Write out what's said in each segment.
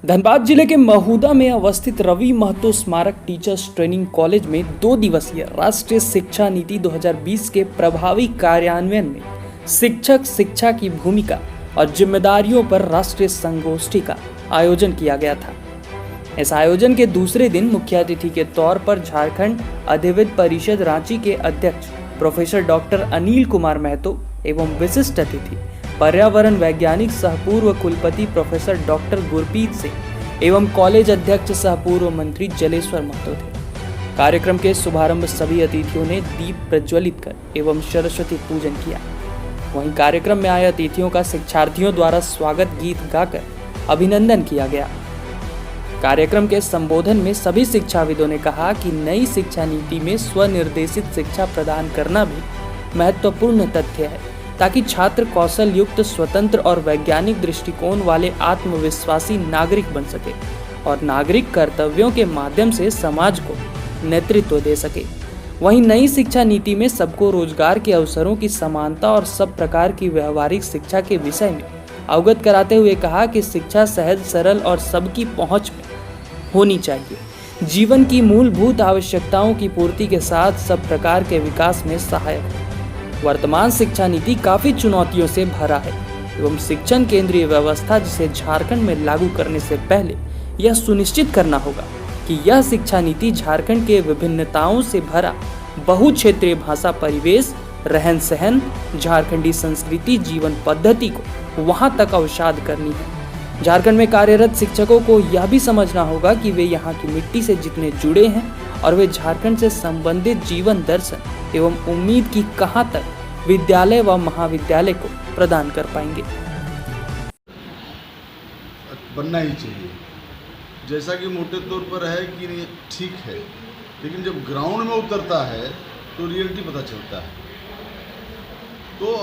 धनबाद जिले के महूदा में अवस्थित रवि महतो स्मारक टीचर्स ट्रेनिंग कॉलेज में 2 दिवसीय राष्ट्रीय शिक्षा नीति 2020 के प्रभावी कार्यान्वयन में शिक्षक शिक्षा की भूमिका और जिम्मेदारियों पर राष्ट्रीय संगोष्ठी का आयोजन किया गया था। इस आयोजन के दूसरे दिन मुख्य अतिथि के तौर पर झारखंड अधिविद्य परिषद रांची के अध्यक्ष प्रोफेसर डॉक्टर अनिल कुमार महतो एवं विशिष्ट अतिथि पर्यावरण वैज्ञानिक सहपूर्व कुलपति प्रोफेसर डॉक्टर गुरप्रीत सिंह एवं कॉलेज अध्यक्ष सहपूर्व मंत्री जलेश्वर महतो थे। कार्यक्रम के शुभारंभ सभी अतिथियों ने दीप प्रज्वलित कर एवं सरस्वती पूजन किया। वहीं कार्यक्रम में आए अतिथियों का शिक्षार्थियों द्वारा स्वागत गीत गाकर अभिनंदन किया गया। कार्यक्रम के संबोधन में सभी शिक्षाविदों ने कहा कि नई शिक्षा नीति में स्वनिर्देशित शिक्षा प्रदान करना भी महत्वपूर्ण तथ्य है, ताकि छात्र कौशल युक्त, स्वतंत्र और वैज्ञानिक दृष्टिकोण वाले आत्मविश्वासी नागरिक बन सके और नागरिक कर्तव्यों के माध्यम से समाज को नेतृत्व दे सके। वहीं नई शिक्षा नीति में सबको रोजगार के अवसरों की समानता और सब प्रकार की व्यवहारिक शिक्षा के विषय में अवगत कराते हुए कहा कि शिक्षा सहज, सरल और सबकी पहुंच में होनी चाहिए। जीवन की मूलभूत आवश्यकताओं की पूर्ति के साथ सब प्रकार के विकास में सहायक है। वर्तमान शिक्षा नीति काफी चुनौतियों से भरा है एवं शिक्षण केंद्रीय व्यवस्था जिसे झारखंड में लागू करने से पहले यह सुनिश्चित करना होगा कि यह शिक्षा नीति झारखंड के विभिन्नताओं से भरा बहुक्षेत्रीय भाषा परिवेश, रहन सहन, झारखंडी संस्कृति, जीवन पद्धति को वहां तक अवसाद करनी है। झारखंड में कार्यरत शिक्षकों को यह भी समझना होगा कि वे यहाँ की मिट्टी से जितने जुड़े हैं और वे झारखंड से संबंधित जीवन दर्शन एवं उम्मीद की कहां तक विद्यालय व महाविद्यालय को प्रदान कर पाएंगे। बनना ही चाहिए, जैसा कि मोटे तौर पर है कि ठीक है, लेकिन जब ग्राउंड में उतरता है तो रियलिटी पता चलता है। तो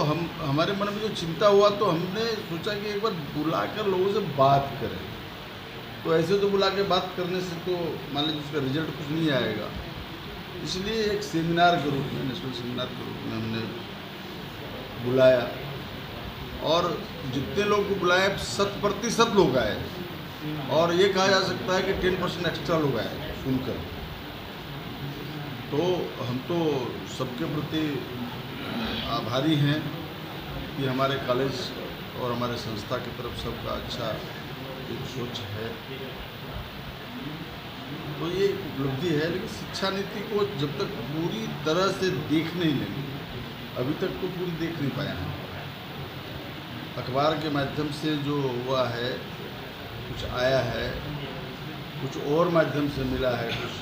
हमारे मन में जो चिंता हुआ तो हमने सोचा कि एक बार बुलाकर लोगों से बात करें। तो ऐसे तो बुला के बात करने से तो मान लीजिए उसका रिजल्ट कुछ नहीं आएगा, इसलिए एक सेमिनार के रूप में, नेशनल सेमिनार के रूप में हमने बुलाया और जितने लोग को बुलाया 100% लोग आए और ये कहा जा सकता है कि 10% एक्स्ट्रा लोग आए सुनकर। तो हम तो सबके प्रति आभारी हैं कि हमारे कॉलेज और हमारे संस्था की तरफ सबका अच्छा एक सोच है। तो ये उपलब्धि है, लेकिन शिक्षा नीति को जब तक पूरी तरह से देख नहीं लेंगे, अभी तक तो पूरी देख नहीं पाया है। अखबार के माध्यम से जो हुआ है, कुछ आया है, कुछ और माध्यम से मिला है कुछ,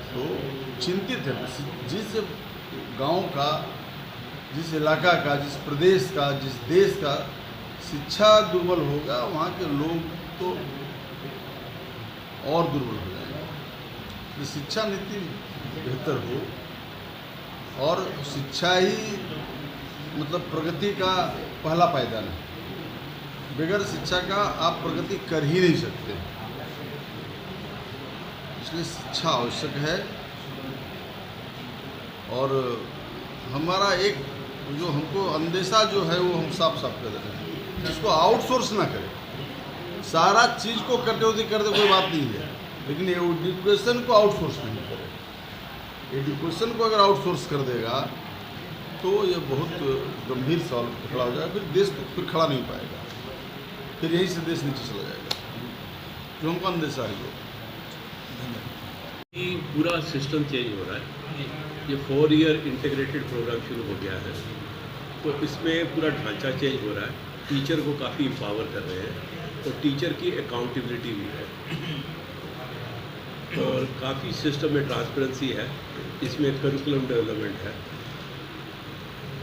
तो चिंतित है। जिस गांव का, जिस इलाका का, जिस प्रदेश का, जिस देश का शिक्षा दुर्बल होगा, वहाँ के लोग तो और दुर्बल हो जाएंगे। शिक्षा नीति बेहतर हो और शिक्षा ही मतलब प्रगति का पहला पायदान है। बगैर शिक्षा का आप प्रगति कर ही नहीं सकते, इसलिए शिक्षा आवश्यक है। और हमारा एक जो हमको अंदेशा जो है वो हम साफ साफ कर रहे हैं, इसको आउटसोर्स ना करें। सारा चीज़ को करते कोई बात नहीं है, लेकिन एजुकेशन को आउटसोर्स नहीं करें। एजुकेशन को अगर आउटसोर्स कर देगा तो ये बहुत गंभीर सवाल खड़ा हो जाएगा, फिर देश फिर खड़ा नहीं पाएगा, फिर यहीं से देश नीचे चला जाएगा, जो हमको अंदेशा है। ये पूरा सिस्टम चेंज हो रहा है। ये 4 ईयर इंटीग्रेटेड प्रोग्राम शुरू हो गया है, तो इसमें पूरा ढांचा चेंज हो रहा है। टीचर को काफ़ी एम्पावर कर रहे हैं और टीचर की अकाउंटेबिलिटी भी है और काफ़ी सिस्टम में ट्रांसपेरेंसी है। इसमें करिकुलम डेवलपमेंट है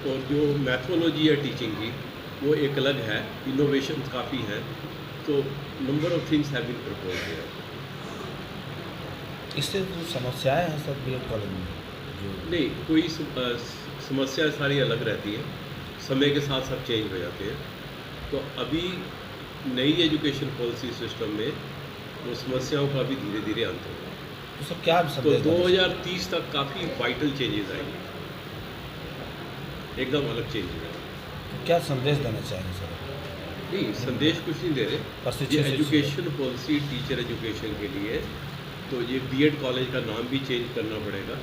और जो मैथोलॉजी है टीचिंग की वो एक अलग है। इनोवेशन काफ़ी है, तो number of things have been proposed here. इससे जो समस्याएं हैं सब बीएड कॉलेज में नहीं, कोई समस्या सारी अलग रहती है, समय के साथ सब चेंज हो जाते हैं। तो अभी नई एजुकेशन पॉलिसी सिस्टम में वो समस्याओं का भी धीरे धीरे अंत होगा। तो सब क्या तो 2030 तक काफ़ी वाइटल चेंजेस आएंगे, एकदम अलग चेंज होगा। तो क्या संदेश देना चाहिए सर? नहीं, संदेश कुछ नहीं दे रहे। प्रशिक्षण ये से- एजुकेशन पॉलिसी टीचर एजुकेशन के लिए, तो ये बीएड कॉलेज का नाम भी चेंज करना पड़ेगा,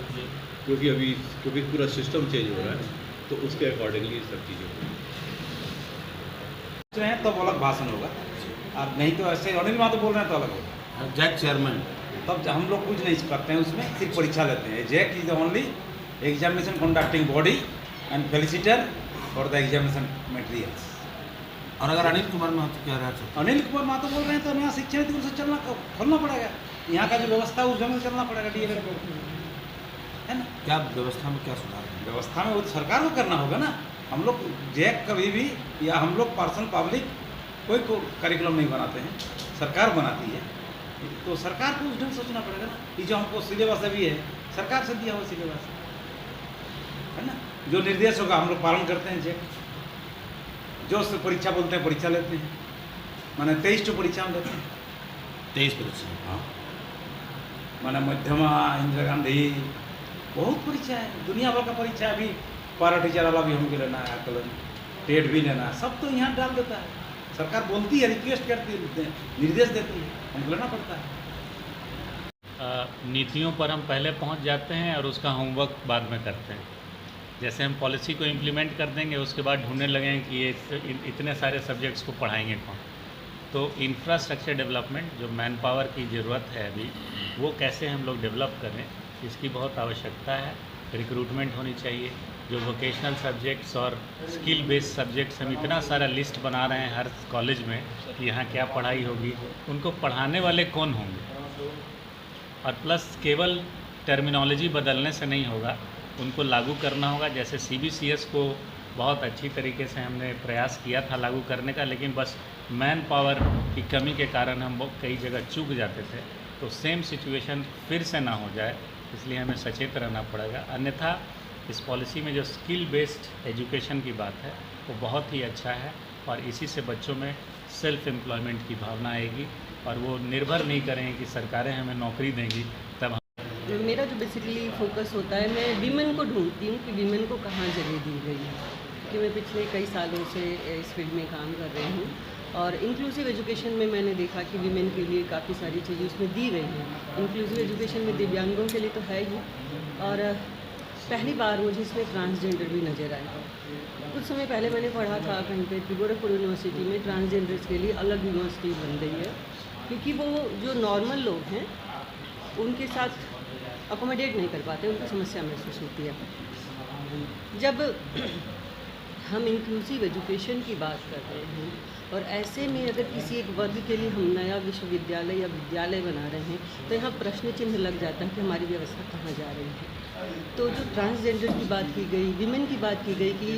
क्योंकि पूरा सिस्टम चेंज हो रहा है, तो उसके अकॉर्डिंगली सब चीज़ें होंगी। जो है तब अलग भाषण होगा, और नहीं तो ऐसे अनिल महतो बोल रहे हैं तो अलग होगा। जैक चेयरमैन तब हम लोग कुछ नहीं करते हैं उसमें, सिर्फ परीक्षा लेते हैं। JAC is only examination conducting body and facilitator for the examination materials. और अगर अनिल कुमार महतो कह रहे हैं अनिल कुमार महतो बोल रहे हैं तो यहाँ शिक्षा नीति से खोलना पड़ेगा। यहाँ का जो व्यवस्था है उस ढंग से चलना पड़ेगा, डीएलएड को, है ना। क्या व्यवस्था में क्या सुधार है? व्यवस्था में वो तो सरकार को करना होगा ना। हम लोग जैक कभी भी या हम लोग पर्सन पब्लिक कोई को करिकुलम नहीं बनाते हैं, सरकार बनाती है। तो सरकार को उस ढंग से सोचना पड़ेगा ना। ये जो हमको सिलेबस अभी है, सरकार से दिया हुआ सिलेबस है ना। जो निर्देश होगा हम लोग पालन करते हैं। जैक जो परीक्षा बोलते हैं परीक्षा लेते हैं, माने 23 टू परीक्षा हम लेते हैं। 23 परीक्षा। हाँ, माने मध्यमा, इंदिरा गांधी, बहुत परीक्षा है, दुनिया भर का परीक्षा है। अभी पारा टीचर वाला भी हमको लेना है, आकलन टेट भी लेना है, सब तो यहाँ डाल देता है। सरकार बोलती है, रिक्वेस्ट करती है, निर्देश देती है, हमको लेना पड़ता है। नीतियों पर हम पहले पहुंच जाते हैं और उसका होमवर्क बाद में करते हैं। जैसे हम पॉलिसी को इम्प्लीमेंट कर देंगे, उसके बाद ढूंढने लगेंगे कि ये इतने सारे सब्जेक्ट्स को पढ़ाएंगे कौन। तो इंफ्रास्ट्रक्चर डेवलपमेंट, जो मैन पावर की ज़रूरत है अभी, वो कैसे हम लोग डेवलप करें, इसकी बहुत आवश्यकता है। रिक्रूटमेंट होनी चाहिए। जो वोकेशनल सब्जेक्ट्स और स्किल बेस्ड सब्जेक्ट्स, हम इतना सारा लिस्ट बना रहे हैं हर कॉलेज में कि यहाँ क्या पढ़ाई होगी, उनको पढ़ाने वाले कौन होंगे। और प्लस केवल टर्मिनोलॉजी बदलने से नहीं होगा, उनको लागू करना होगा। जैसे CBCS को बहुत अच्छी तरीके से हमने प्रयास किया था लागू करने का, लेकिन बस मैन पावर की कमी के कारण हम कई जगह चूक जाते थे। तो सेम सिचुएशन फिर से ना हो जाए, इसलिए हमें सचेत रहना पड़ेगा। अन्यथा इस पॉलिसी में जो स्किल बेस्ड एजुकेशन की बात है वो बहुत ही अच्छा है, और इसी से बच्चों में सेल्फ एम्प्लॉयमेंट की भावना आएगी, और वो निर्भर नहीं करेंगे कि सरकारें हमें नौकरी देंगी तब। मेरा जो बेसिकली फोकस होता है, मैं वीमेन को ढूंढती हूँ कि वीमेन को कहाँ जगह दी गई है, कि मैं पिछले कई सालों से इस फील्ड में काम कर रही हूँ। और इंक्लूसिव एजुकेशन में मैंने देखा कि वीमेन के लिए काफ़ी सारी चीज़ें उसमें दी गई हैं। इंक्लूसिव एजुकेशन में दिव्यांगों के लिए तो है ही, और पहली बार मुझे इसमें ट्रांसजेंडर भी नज़र आया। कुछ समय पहले मैंने पढ़ा था कहीं पे कि गोरखपुर यूनिवर्सिटी में ट्रांसजेंडर्स के लिए अलग यूनिवर्सिटी बन गई है, क्योंकि वो जो नॉर्मल लोग हैं उनके साथ अकोमोडेट नहीं कर पाते, उनको समस्या महसूस होती है। जब हम इंक्लूसिव एजुकेशन की बात कर रहे हैं, और ऐसे में अगर किसी एक वर्ग के लिए हम नया विश्वविद्यालय या विद्यालय बना रहे हैं, तो यहाँ प्रश्न चिन्ह लग जाता है कि हमारी व्यवस्था कहाँ जा रही है। तो जो ट्रांसजेंडर की बात की गई, विमेन की बात की गई कि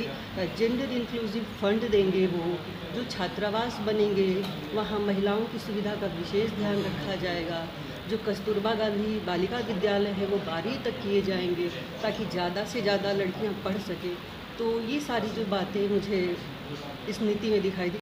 जेंडर इंक्लूसिव फंड देंगे, वो जो छात्रावास बनेंगे वहाँ महिलाओं की सुविधा का विशेष ध्यान रखा जाएगा। जो कस्तूरबा गांधी बालिका विद्यालय है वो 12वीं तक किए जाएंगे, ताकि ज़्यादा से ज़्यादा लड़कियाँ पढ़ सकें। तो ये सारी जो बातें मुझे इस नीति में दिखाई दी।